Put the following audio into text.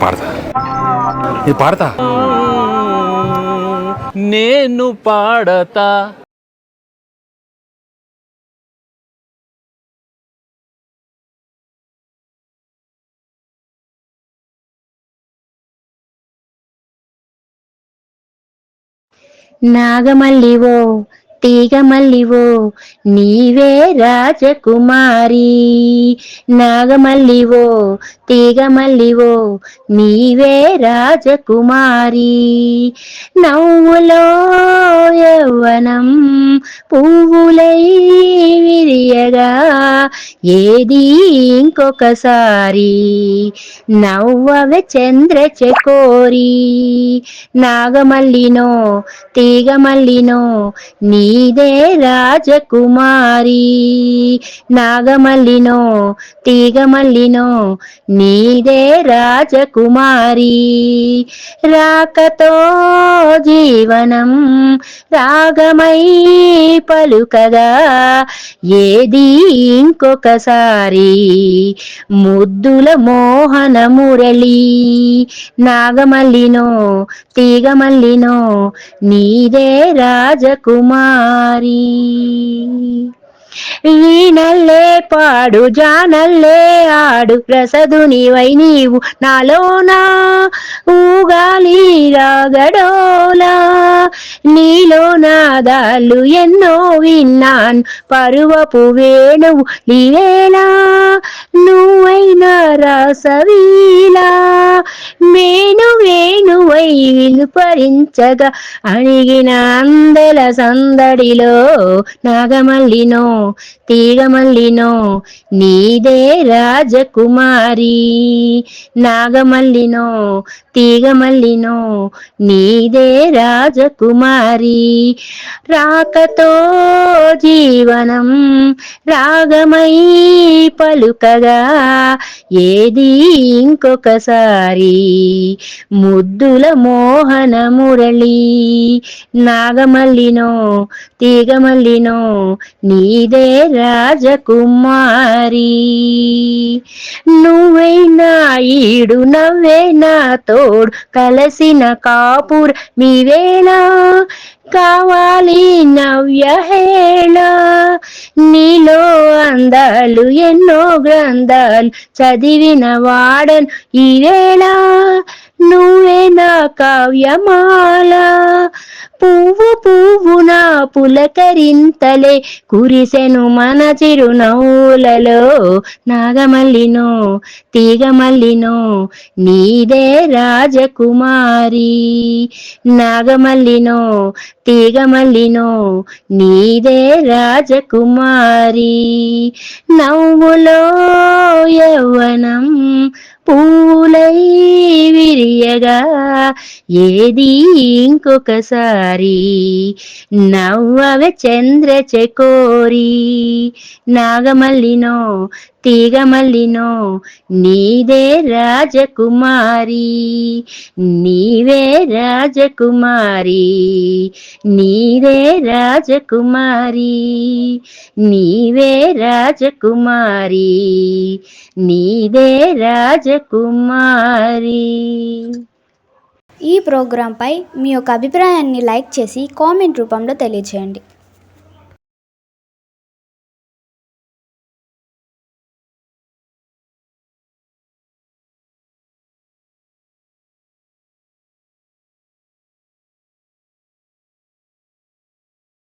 పాడతా, ఇది పాడతా. నేను పాడతా. నాగమల్లివో తీగమల్లివో నీవే రాజకుమారి. నాగమల్లివో తీగమల్లివో నీవే రాజకుమారి. నవ్వులో యవ్వనం పువ్వులై విరియగా ఏది ఇంకొకసారి నవ్వవే చంద్రచకోరి. నాగమల్లినో తీగమల్లినో నీదే రాజకుమారి. నాగమల్లినో తీగమల్లినో నీదే రాజకుమారి. రాకతో జీవనం రాగమై పలుకగా ఏది ఇంకొకసారి ముద్దుల మోహన మురళి. నాగమల్లినో తీగమల్లినో నీదే రాజకుమారి. వీణల్లే పాడు జానల్లే ఆడు రసదునివై నీవు నాలోనా ఊగాలి రాగడోలా. నీలో నాదాలు ఎన్నో విన్నాను పరువపు వేణువు నీవేలా. నువ్వైనా రాసవీలా మేను వేణువై విలుపరించగా అణిగిన అందెల సందడిలో నాగమల్లినో తీగమల్లినో నీదే రాజకుమారి. నాగమల్లినో తీగమల్లినో నీదే రాజకుమారి. రాకతో జీవనం రాగమై పలుకగా ఏది ఇంకొకసారి ముద్దుల మోహన మురళి. నాగమల్లినో తీగమల్లినో నీదే రాజకుమారి. నువ్వైనా ఈడు నవ్వే నా తోడు కలసిన కాపుర మీవేళ కావాలి నవ్యహేళ. నీలో అందాలు ఎన్నో గ్రంథాలు చదివిన వాడను ఈవేళ. నువ్వే నా కావ్యమాల పువ్వు పువ్వున పులకరింతలే కురిసెను మన చిరునవ్వులలో. నాగమల్లినో తీగమల్లినో నీదే రాజకుమారి. నాగమల్లినో తీగమల్లినో నీదే రాజకుమారి. నవ్వులో యవ్వనం పూలై విరియగా ఏది ఇంకొకసారి నవ్వవే చంద్రచకోరి. నాగమల్లినో తీగమల్లినో నీదే రాజకుమారి. నీవే రాజకుమారి. నీదే రాజకుమారి. నీవే రాజకుమారి. నీదే రాజకుమారి. ఈ ప్రోగ్రాంపై మీ యొక్క అభిప్రాయాన్ని లైక్ చేసి కామెంట్ రూపంలో తెలియజేయండి.